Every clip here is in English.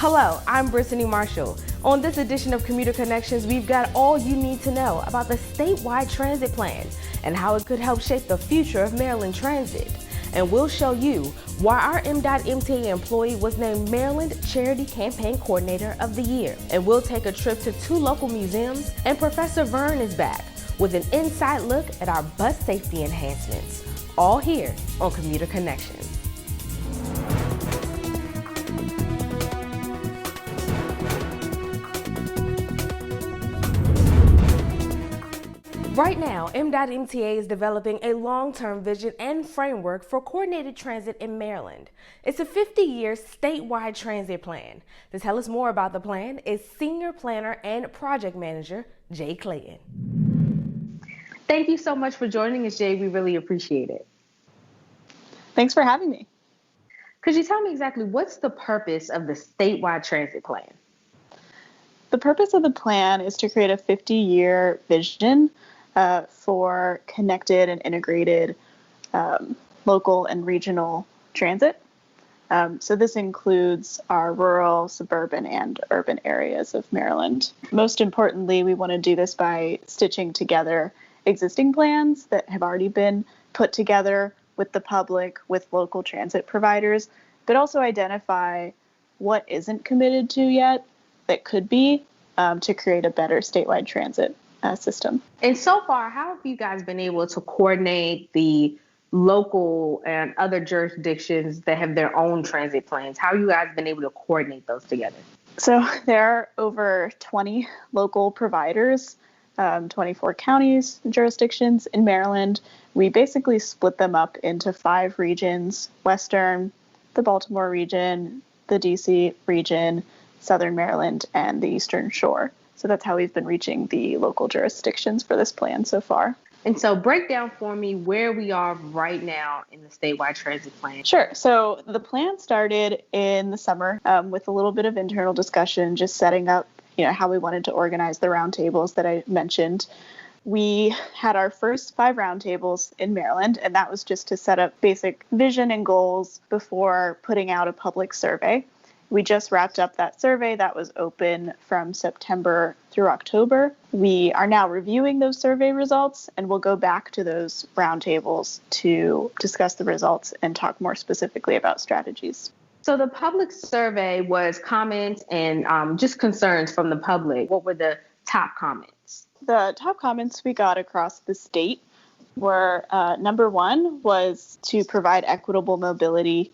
Hello, I'm Brittany Marshall. On this edition of Commuter Connections, we've got all you need to know about the statewide transit plan and how it could help shape the future of Maryland transit. And we'll show you why our M.MTA employee was named Maryland Charity Campaign Coordinator of the Year. And we'll take a trip to 2 local museums, and Professor Vern is back with an inside look at our bus safety enhancements. All here on Commuter Connections. Right now, M.MTA is developing a long-term vision and framework for coordinated transit in Maryland. It's a 50-year statewide transit plan. To tell us more about the plan is Senior Planner and Project Manager, Jay Clayton. Thank you so much for joining us, Jay. We really appreciate it. Thanks for having me. Could you tell me exactly what's the purpose of the statewide transit plan? The purpose of the plan is to create a 50-year vision for connected and integrated local and regional transit. So this includes our rural, suburban, and urban areas of Maryland. Most importantly, we want to do this by stitching together existing plans that have already been put together with the public, with local transit providers, but also identify what isn't committed to yet that could be to create a better statewide transit system. And so far, how have you guys been able to coordinate the local and other jurisdictions that have their own transit plans? How have you guys been able to coordinate those together? So there are over 20 local providers, 24 counties, jurisdictions in Maryland. We basically split them up into 5 regions: Western, the Baltimore region, the DC region, Southern Maryland, and the Eastern Shore. So that's how we've been reaching the local jurisdictions for this plan so far. And so break down for me where we are right now in the statewide transit plan. Sure. So the plan started in the summer with a little bit of internal discussion, just setting up, how we wanted to organize the roundtables that I mentioned. We had our first 5 roundtables in Maryland, and that was just to set up basic vision and goals before putting out a public survey. We just wrapped up that survey that was open from September through October. We are now reviewing those survey results, and we'll go back to those roundtables to discuss the results and talk more specifically about strategies. So the public survey was comments and just concerns from the public. What were the top comments? The top comments we got across the state were, number 1 was to provide equitable mobility.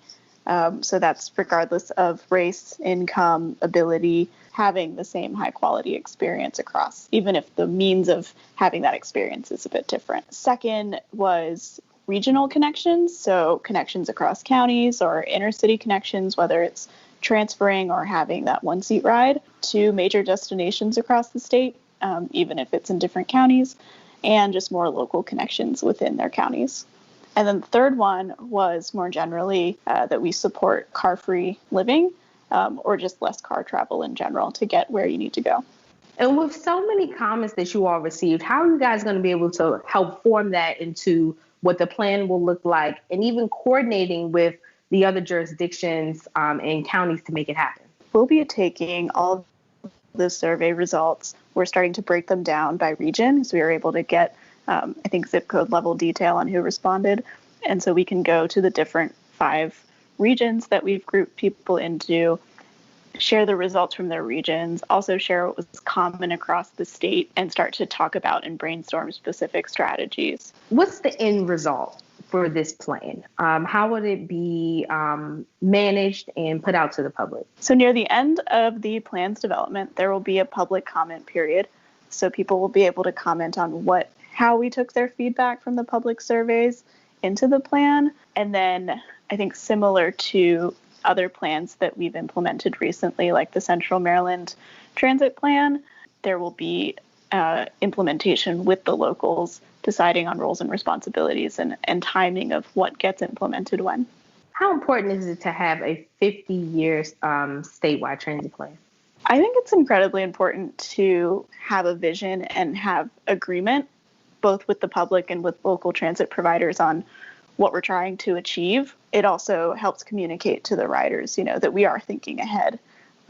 So that's regardless of race, income, ability, having the same high quality experience across, even if the means of having that experience is a bit different. Second was regional connections, so connections across counties or intercity connections, whether it's transferring or having that one-seat ride to major destinations across the state, even if it's in different counties, and just more local connections within their counties. And then the third one was more generally that we support car-free living or just less car travel in general to get where you need to go. And with so many comments that you all received, how are you guys going to be able to help form that into what the plan will look like, and even coordinating with the other jurisdictions and counties to make it happen? We'll be taking all of the survey results. We're starting to break them down by region, so we were able to get I think zip code level detail on who responded. And so we can go to the different 5 regions that we've grouped people into, share the results from their regions, also share what was common across the state, and start to talk about and brainstorm specific strategies. What's the end result for this plan? How would it be managed and put out to the public? So near the end of the plan's development, there will be a public comment period. So people will be able to comment on how we took their feedback from the public surveys into the plan. And then I think similar to other plans that we've implemented recently, like the Central Maryland Transit Plan, there will be implementation with the locals, deciding on roles and responsibilities and timing of what gets implemented when. How important is it to have a 50-year statewide transit plan? I think it's incredibly important to have a vision and have agreement both with the public and with local transit providers on what we're trying to achieve. It also helps communicate to the riders, that we are thinking ahead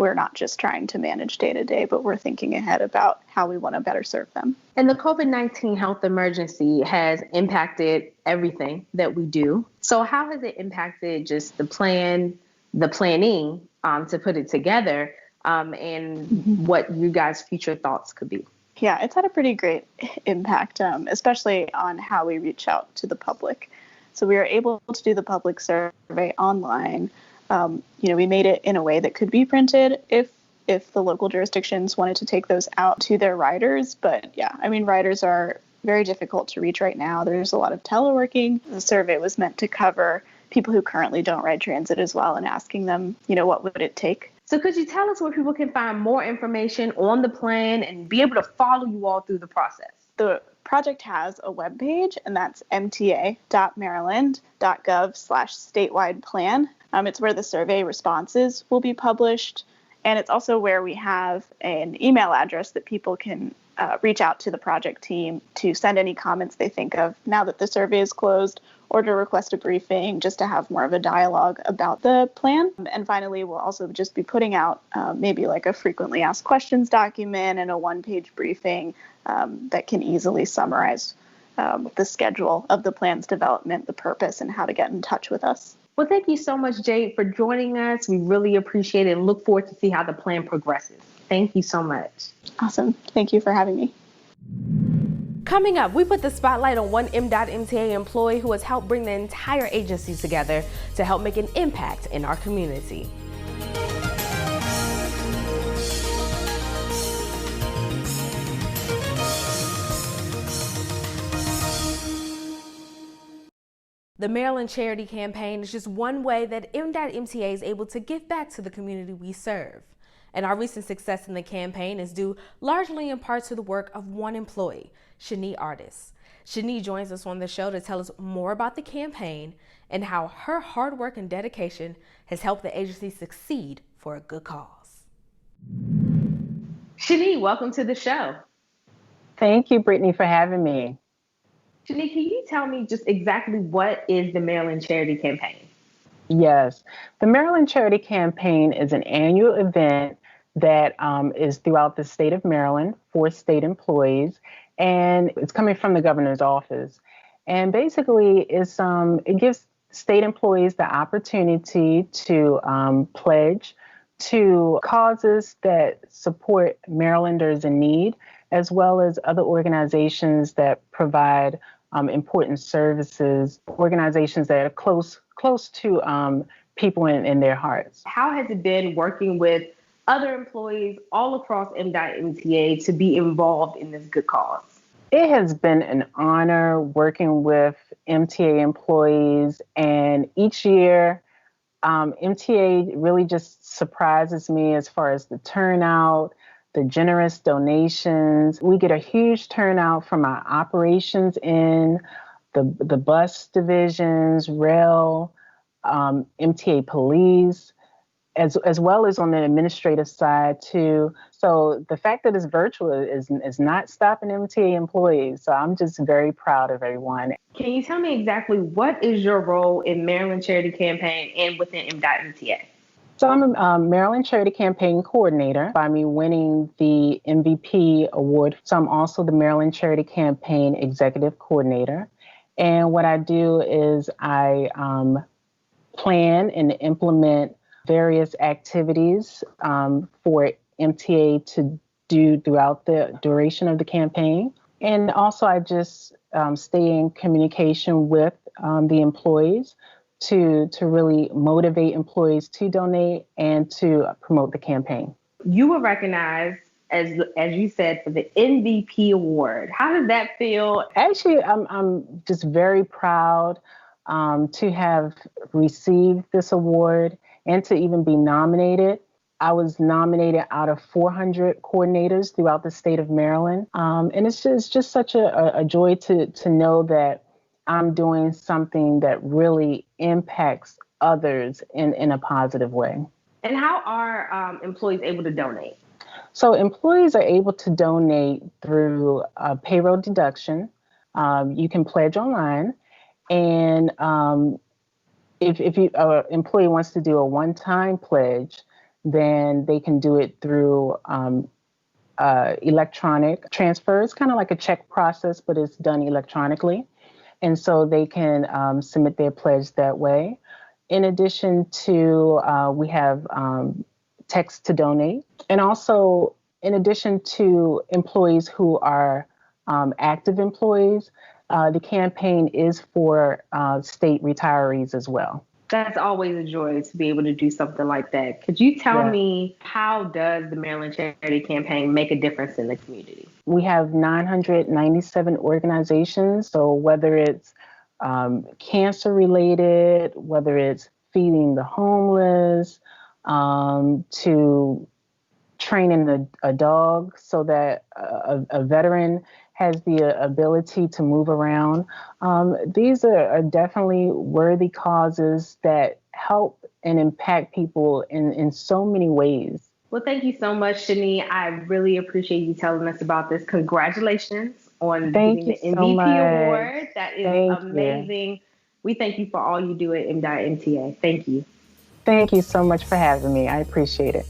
we're not just trying to manage day to day, but we're thinking ahead about how we want to better serve them. And the COVID-19 health emergency has impacted everything that we do. So how has it impacted just the planning to put it together, and what you guys' future thoughts could be? Yeah, it's had a pretty great impact, especially on how we reach out to the public. So we were able to do the public survey online. We made it in a way that could be printed if the local jurisdictions wanted to take those out to their riders. But yeah, I mean, riders are very difficult to reach right now. There's a lot of teleworking. The survey was meant to cover people who currently don't ride transit as well, and asking them, what would it take? So could you tell us where people can find more information on the plan and be able to follow you all through the process? The project has a webpage, and that's mta.maryland.gov/statewide plan. It's where the survey responses will be published. And it's also where we have an email address that people can reach out to the project team to send any comments they think of now that the survey is closed, or to request a briefing, just to have more of a dialogue about the plan. And finally, we'll also just be putting out maybe like a frequently asked questions document and a one-page briefing that can easily summarize the schedule of the plan's development, the purpose, and how to get in touch with us. Well, thank you so much, Jade, for joining us. We really appreciate it and look forward to see how the plan progresses. Thank you so much. Awesome. Thank you for having me. Coming up, we put the spotlight on one MTA employee who has helped bring the entire agency together to help make an impact in our community. The Maryland Charity Campaign is just one way that MTA is able to give back to the community we serve. And our recent success in the campaign is due largely in part to the work of one employee, Shani Artis. Shani joins us on the show to tell us more about the campaign and how her hard work and dedication has helped the agency succeed for a good cause. Shani, welcome to the show. Thank you, Brittany, for having me. Shani, can you tell me just exactly what is the Maryland Charity Campaign? Yes, the Maryland Charity Campaign is an annual event that is throughout the state of Maryland for state employees, and it's coming from the governor's office. And basically, it gives state employees the opportunity to pledge to causes that support Marylanders in need, as well as other organizations that provide important services, organizations that are close to people in their hearts. How has it been working with other employees all across MTA to be involved in this good cause? It has been an honor working with MTA employees, and each year MTA really just surprises me as far as the turnout, the generous donations. We get a huge turnout from our operations in the bus divisions, rail, MTA police, as well as on the administrative side too. So the fact that it's virtual is not stopping MTA employees. So I'm just very proud of everyone. Can you tell me exactly what is your role in Maryland Charity Campaign and within MTA? So I'm a Maryland Charity Campaign Coordinator by me winning the MVP award. So I'm also the Maryland Charity Campaign Executive Coordinator. And what I do is I plan and implement various activities for MTA to do throughout the duration of the campaign. And also I just stay in communication with the employees to really motivate employees to donate and to promote the campaign. You were recognized, as you said, for the MVP award. How did that feel? Actually, I'm just very proud to have received this award and to even be nominated. I was nominated out of 400 coordinators throughout the state of Maryland. And it's just such a joy to know that I'm doing something that really impacts others in a positive way. And how are employees able to donate? So employees are able to donate through a payroll deduction. You can pledge online. And if an employee wants to do a one-time pledge, then they can do it through electronic transfers, kind of like a check process, but it's done electronically. And so they can submit their pledge that way. In addition to, we have text to donate. And also, in addition to employees who are active employees, the campaign is for state retirees as well. That's always a joy to be able to do something like that. Could you tell me, how does the Maryland Charity Campaign make a difference in the community? We have 997 organizations. So whether it's cancer related, whether it's feeding the homeless, to training a dog so that a veteran has the ability to move around. These are definitely worthy causes that help and impact people in so many ways. Well, thank you so much, Shani. I really appreciate you telling us about this. Congratulations on getting the MVP award. That is amazing. We thank you for all you do at MTA. Thank you. Thank you so much for having me. I appreciate it.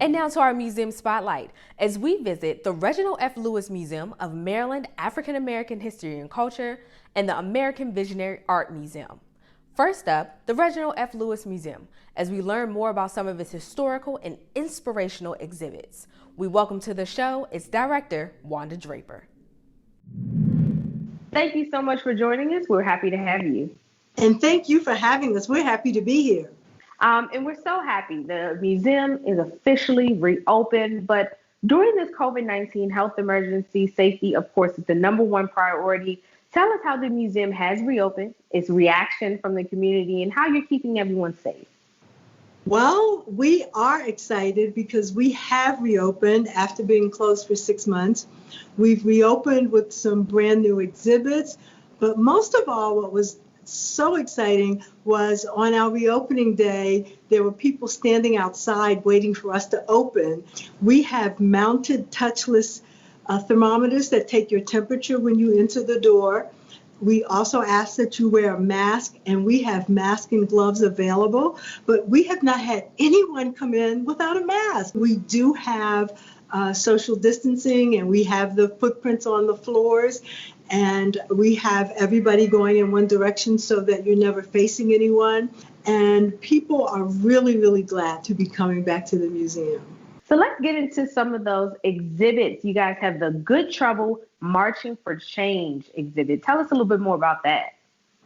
And now to our museum spotlight, as we visit the Reginald F. Lewis Museum of Maryland African American History and Culture and the American Visionary Art Museum. First up, the Reginald F. Lewis Museum, as we learn more about some of its historical and inspirational exhibits. We welcome to the show its director, Wanda Draper. Thank you so much for joining us. We're happy to have you. And thank you for having us. We're happy to be here. And we're so happy. The museum is officially reopened, but during this COVID-19 health emergency, safety, of course, is the number one priority. Tell us how the museum has reopened, its reaction from the community, and how you're keeping everyone safe. Well, we are excited because we have reopened after being closed for 6 months. We've reopened with some brand new exhibits, but most of all, what was so exciting was on our reopening day, there were people standing outside waiting for us to open. We have mounted touchless thermometers that take your temperature when you enter the door. We also ask that you wear a mask, and we have masks and gloves available, but we have not had anyone come in without a mask. We do have social distancing, and we have the footprints on the floors, and we have everybody going in one direction so that you're never facing anyone. And people are really, really glad to be coming back to the museum. So let's get into some of those exhibits. You guys have the Good Trouble Marching for Change exhibit. Tell us a little bit more about that.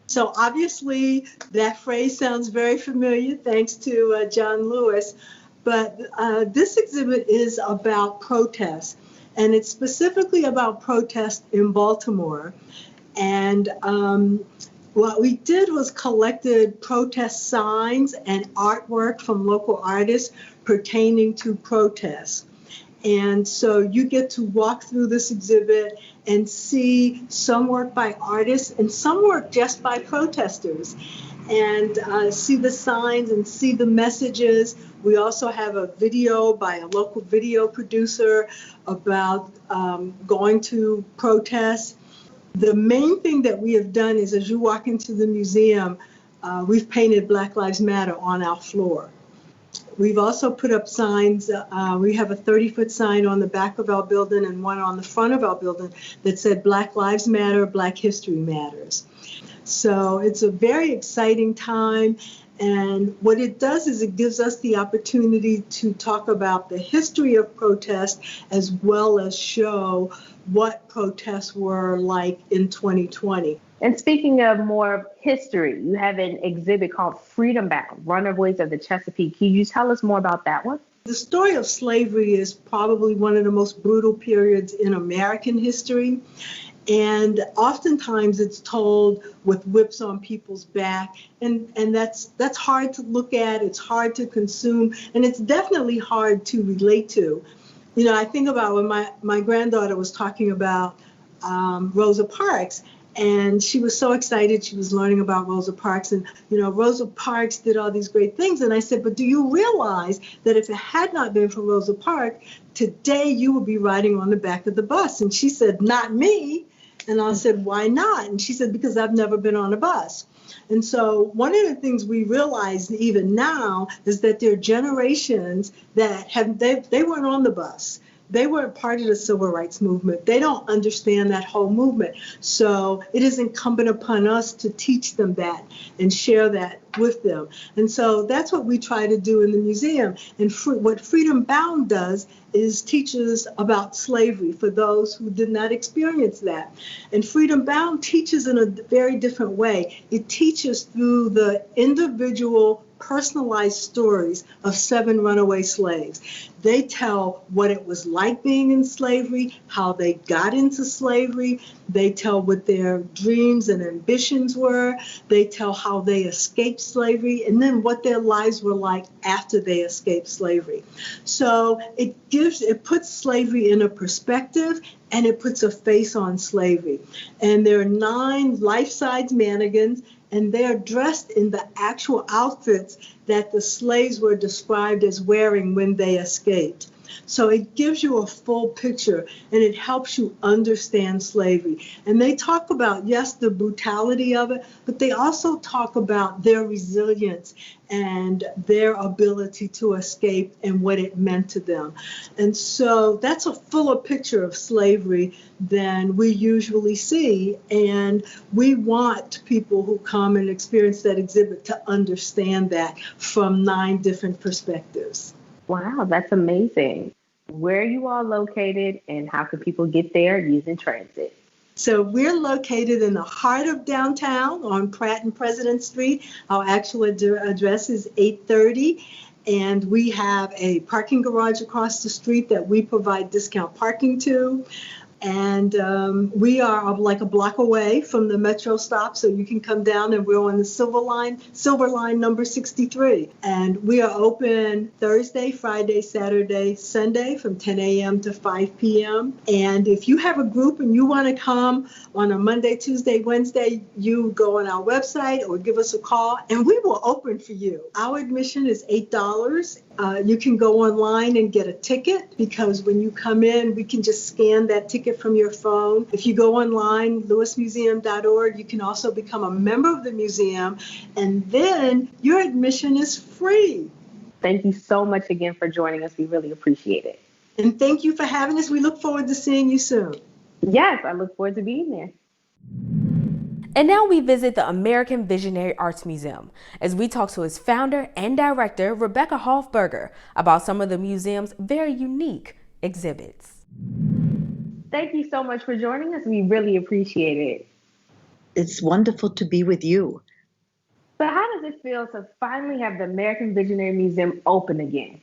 So obviously that phrase sounds very familiar, thanks to John Lewis. But this exhibit is about protests, and it's specifically about protests in Baltimore. And what we did was collected protest signs and artwork from local artists pertaining to protests. And so you get to walk through this exhibit and see some work by artists and some work just by protesters, and see the signs and see the messages. We also have a video by a local video producer about going to protests. The main thing that we have done is, as you walk into the museum, we've painted Black Lives Matter on our floor. We've also put up signs. We have a 30-foot sign on the back of our building and one on the front of our building that said Black Lives Matter, Black History Matters. So it's a very exciting time. And what it does is it gives us the opportunity to talk about the history of protest, as well as show what protests were like in 2020. And speaking of more history, you have an exhibit called Freedom Bound, Runaways of the Chesapeake. Can you tell us more about that one? The story of slavery is probably one of the most brutal periods in American history. And oftentimes it's told with whips on people's back. And that's hard to look at, it's hard to consume, and it's definitely hard to relate to. You know, I think about when my granddaughter was talking about Rosa Parks, And she was so excited. She was learning about Rosa Parks. And, Rosa Parks did all these great things. And I said, but do you realize that if it had not been for Rosa Parks, today you would be riding on the back of the bus? And she said, not me. And I said, why not? And she said, because I've never been on a bus. And so one of the things we realize even now is that there are generations that they weren't on the bus. They weren't part of the civil rights movement. They don't understand that whole movement. So it is incumbent upon us to teach them that and share that with them. And so that's what we try to do in the museum. And what Freedom Bound does is teaches about slavery for those who did not experience that. And Freedom Bound teaches in a very different way. It teaches through the individual personalized stories of 7 runaway slaves. They tell what it was like being in slavery, how they got into slavery. They tell what their dreams and ambitions were. They tell how they escaped slavery, and then what their lives were like after they escaped slavery. So it puts slavery in a perspective, and it puts a face on slavery. And there are 9 life-size mannequins, and they're dressed in the actual outfits that the slaves were described as wearing when they escaped. So it gives you a full picture, and it helps you understand slavery. And they talk about, yes, the brutality of it, but they also talk about their resilience and their ability to escape and what it meant to them. And so that's a fuller picture of slavery than we usually see. And we want people who come and experience that exhibit to understand that from 9 different perspectives. Wow, that's amazing. Where are you all located, and how can people get there using transit? So we're located in the heart of downtown on Pratt and President Street. Our actual address is 830. And we have a parking garage across the street that we provide discount parking to. And we are like a block away from the metro stop, so you can come down, and we're on the Silver Line number 63. And we are open Thursday, Friday, Saturday, Sunday from 10 a.m. to 5 p.m. And if you have a group and you want to come on a Monday, Tuesday, Wednesday, you go on our website or give us a call, and we will open for you. Our admission is $8. You can go online and get a ticket, because when you come in, we can just scan that ticket from your phone. If you go online, lewismuseum.org, you can also become a member of the museum, and then your admission is free. Thank you so much again for joining us. We really appreciate it. And thank you for having us. We look forward to seeing you soon. Yes, I look forward to being there. And now we visit the American Visionary Arts Museum as we talk to its founder and director, Rebecca Hofberger, about some of the museum's very unique exhibits. Thank you so much for joining us. We really appreciate it. It's wonderful to be with you. So how does it feel to finally have the American Visionary Museum open again?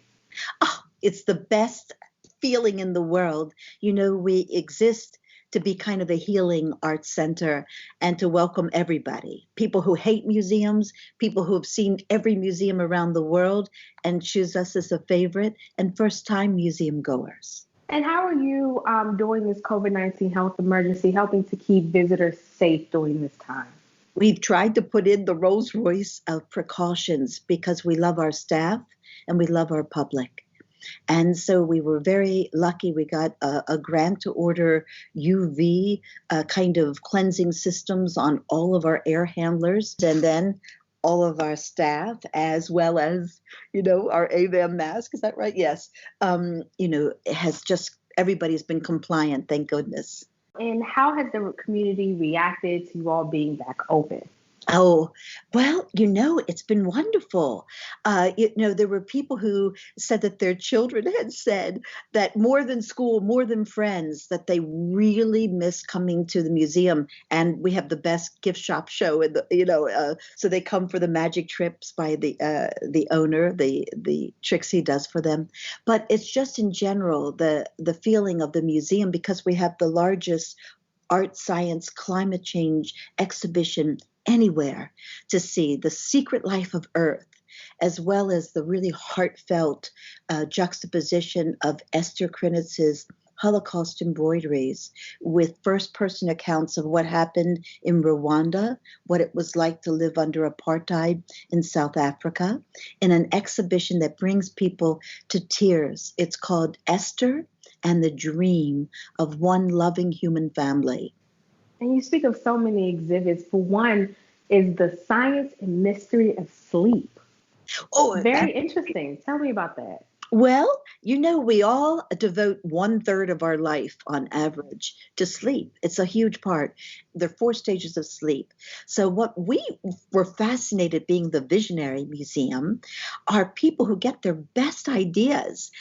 Oh, it's the best feeling in the world. We exist to be kind of a healing arts center and to welcome everybody. People who hate museums, people who have seen every museum around the world and choose us as a favorite, and first-time museum goers. And how are you, during this COVID-19 health emergency, helping to keep visitors safe during this time? We've tried to put in the Rolls Royce of precautions because we love our staff and we love our public. And so we were very lucky. We got a grant to order UV kind of cleansing systems on all of our air handlers, and then all of our staff, as well as, our AVM mask. Is that right? Yes. It has just, everybody's been compliant, thank goodness. And how has the community reacted to you all being back open? Oh, well, it's been wonderful. There were people who said that their children had said that more than school, more than friends, that they really miss coming to the museum. And we have the best gift shop show, so they come for the magic trips by the owner, the tricks he does for them. But it's just in general the feeling of the museum, because we have the largest art, science, climate change exhibition anywhere to see the secret life of Earth, as well as the really heartfelt juxtaposition of Esther Krinitz's Holocaust embroideries with first-person accounts of what happened in Rwanda, what it was like to live under apartheid in South Africa, in an exhibition that brings people to tears. It's called Esther and the Dream of One Loving Human Family. And you speak of so many exhibits. For one, is the science and mystery of sleep. Oh, Very interesting. Tell me about that. well, we all devote 1/3 of our life on average to sleep. It's a huge part. There are 4 stages of sleep. So what we were fascinated being the visionary museum are people who get their best ideas,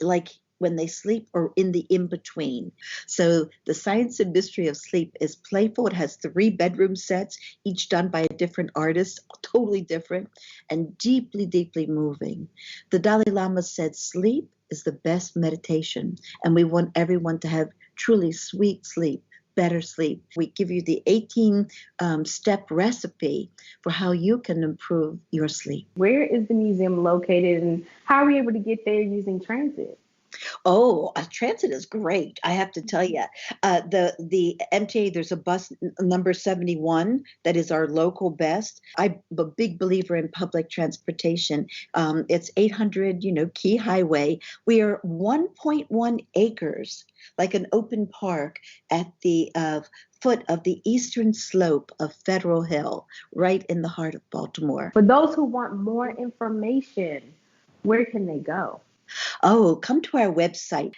like when they sleep or in the in-between. So the science and mystery of sleep is playful. It has 3 bedroom sets, each done by a different artist, totally different, and deeply, deeply moving. The Dalai Lama said sleep is the best meditation, and we want everyone to have truly sweet sleep, better sleep. We give you the 18-step recipe for how you can improve your sleep. Where is the museum located, and how are we able to get there using transit? Oh, transit is great. I have to tell you, the MTA. There's a bus number 71 that is our local best. I'm a big believer in public transportation. It's 800, Key Highway. We are 1.1 acres, like an open park at the foot of the eastern slope of Federal Hill, right in the heart of Baltimore. For those who want more information, where can they go? Oh, come to our website,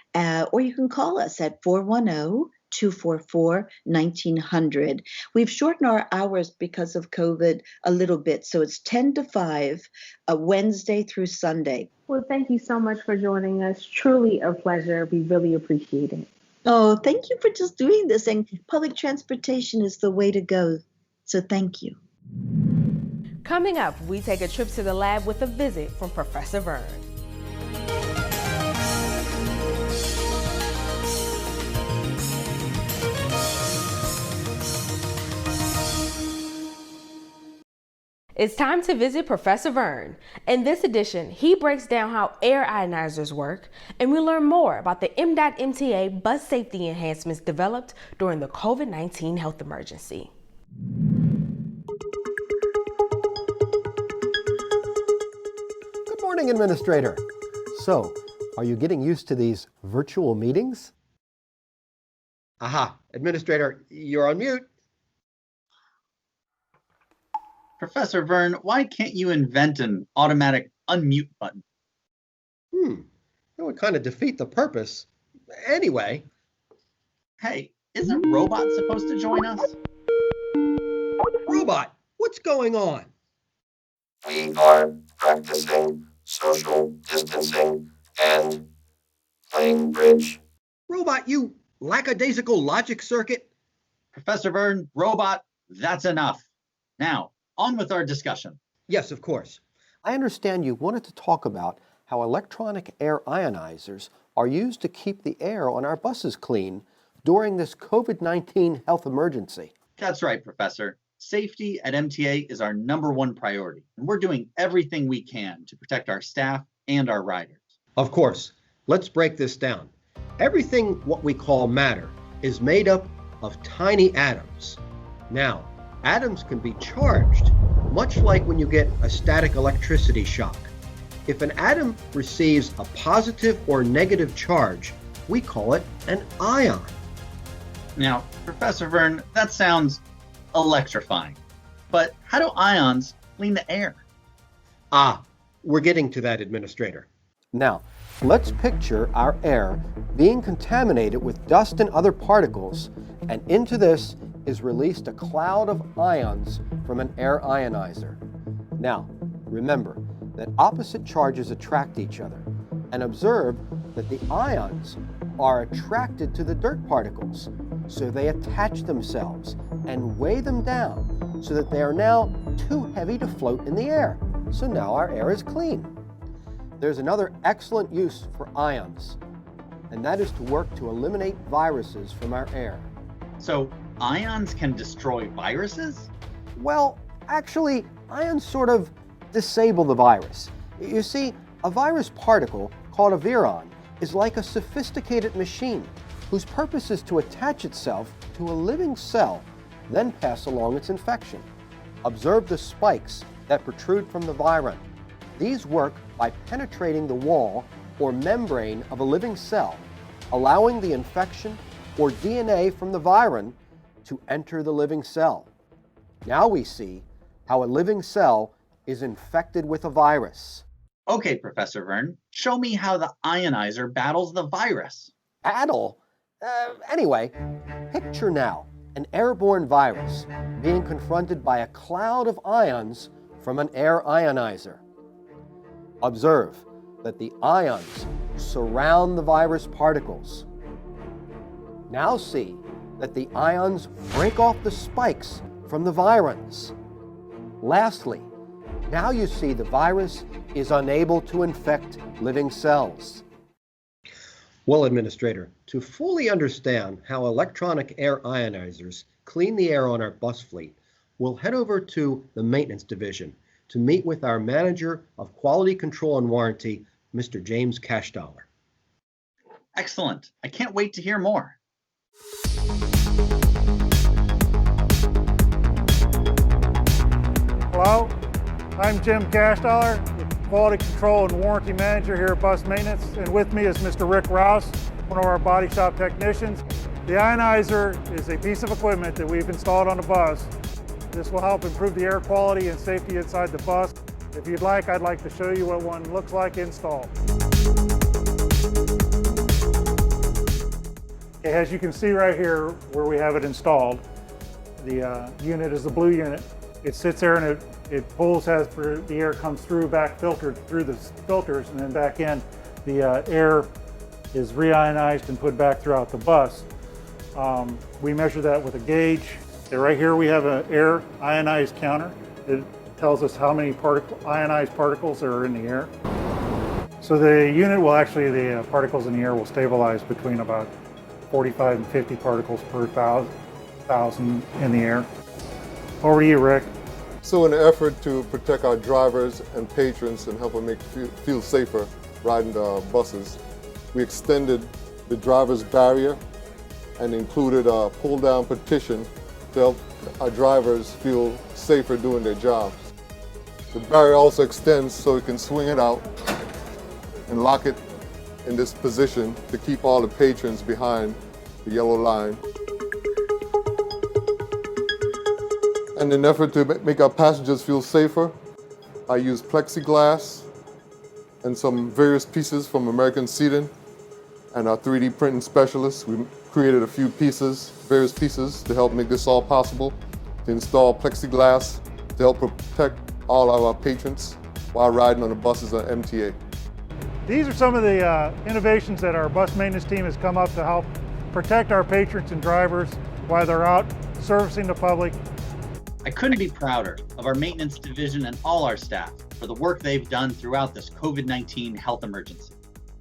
or you can call us at 410-244-1900. We've shortened our hours because of COVID a little bit, so it's 10 to 5, Wednesday through Sunday. Well, thank you so much for joining us. Truly a pleasure. We really appreciate it. Oh, thank you for just doing this, and public transportation is the way to go, so thank you. Coming up, we take a trip to the lab with a visit from Professor Vern. It's time to visit Professor Vern. In this edition, he breaks down how air ionizers work, and we learn more about the M.MTA bus safety enhancements developed during the COVID-19 health emergency. Good morning, Administrator. So, are you getting used to these virtual meetings? Aha, Administrator, you're on mute. Professor Vern, why can't you invent an automatic unmute button? That would kind of defeat the purpose. Anyway. Hey, isn't Robot supposed to join us? Robot, what's going on? We are practicing social distancing and playing bridge. Robot, you lackadaisical logic circuit. Professor Vern, Robot, that's enough. Now, on with our discussion. Yes, of course. I understand you wanted to talk about how electronic air ionizers are used to keep the air on our buses clean during this COVID-19 health emergency. That's right, Professor. Safety at MTA is our #1 priority, and we're doing everything we can to protect our staff and our riders. Of course. Let's break this down. Everything what we call matter is made up of tiny atoms. Now, atoms can be charged, much like when you get a static electricity shock. If an atom receives a positive or negative charge, we call it an ion. Now, Professor Vern, that sounds electrifying. But how do ions clean the air? We're getting to that, Administrator. Now, let's picture our air being contaminated with dust and other particles, and into this is released a cloud of ions from an air ionizer. Now, remember that opposite charges attract each other, and observe that the ions are attracted to the dirt particles, so they attach themselves and weigh them down so that they are now too heavy to float in the air. So now our air is clean. There's another excellent use for ions, and that is to work to eliminate viruses from our air. So ions can destroy viruses? Well, actually, ions sort of disable the virus. You see, a virus particle called a viron is like a sophisticated machine whose purpose is to attach itself to a living cell, then pass along its infection. Observe the spikes that protrude from the viron. These work by penetrating the wall or membrane of a living cell, allowing the infection or DNA from the viron to enter the living cell. Now we see how a living cell is infected with a virus. Okay, Professor Vern, show me how the ionizer battles the virus. Battle? Anyway, picture now an airborne virus being confronted by a cloud of ions from an air ionizer. Observe that the ions surround the virus particles. Now see that the ions break off the spikes from the virons. Lastly, now you see the virus is unable to infect living cells. Well, Administrator, to fully understand how electronic air ionizers clean the air on our bus fleet, we'll head over to the Maintenance Division to meet with our Manager of Quality Control and Warranty, Mr. James Cashdollar. Excellent. I can't wait to hear more. Hello, I'm Jim Cashdollar, Quality Control and Warranty Manager here at Bus Maintenance, and with me is Mr. Rick Rouse, one of our body shop technicians. The ionizer is a piece of equipment that we've installed on the bus. This will help improve the air quality and safety inside the bus. If you'd like, I'd like to show you what one looks like installed. Okay, as you can see right here where we have it installed, the unit is the blue unit. It sits there and it pulls as the air comes through, back filtered through the filters, and then back in. The air is reionized and put back throughout the bus. We measure that with a gauge. Okay, right here we have an air ionized counter. It tells us how many ionized particles are in the air. So the unit will actually, the particles in the air will stabilize between about 45 and 50 particles per thousand in the air. Over to you, Rick. So in an effort to protect our drivers and patrons and help them feel safer riding the buses, we extended the driver's barrier and included a pull-down partition to help our drivers feel safer doing their jobs. The barrier also extends so we can swing it out and lock it in this position to keep all the patrons behind the yellow line. And in an effort to make our passengers feel safer, I used plexiglass and some various pieces from American Seating and our 3D printing specialists. We created a few pieces, various pieces, to help make this all possible, to install plexiglass to help protect all of our patrons while riding on the buses on MTA. These are some of the innovations that our bus maintenance team has come up to help protect our patrons and drivers while they're out servicing the public. I couldn't be prouder of our maintenance division and all our staff for the work they've done throughout this COVID-19 health emergency.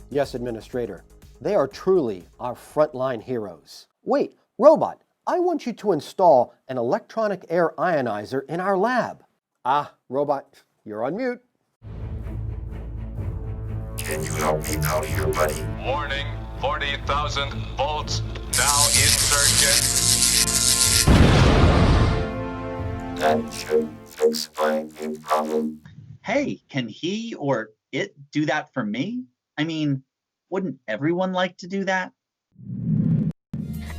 Yes, Administrator, they are truly our frontline heroes. Wait, Robot, I want you to install an electronic air ionizer in our lab. Ah, Robot, you're on mute. Can you help me out here, buddy? Warning, 40,000 volts now in circuit. That should fix my new problem. Hey, can he or it do that for me? I mean, wouldn't everyone like to do that?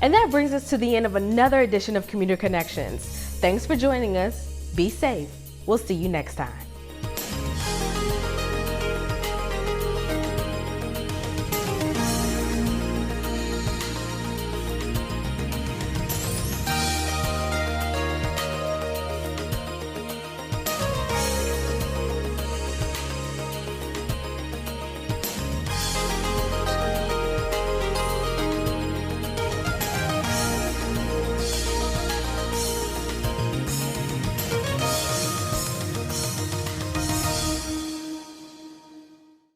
And that brings us to the end of another edition of Commuter Connections. Thanks for joining us. Be safe. We'll see you next time.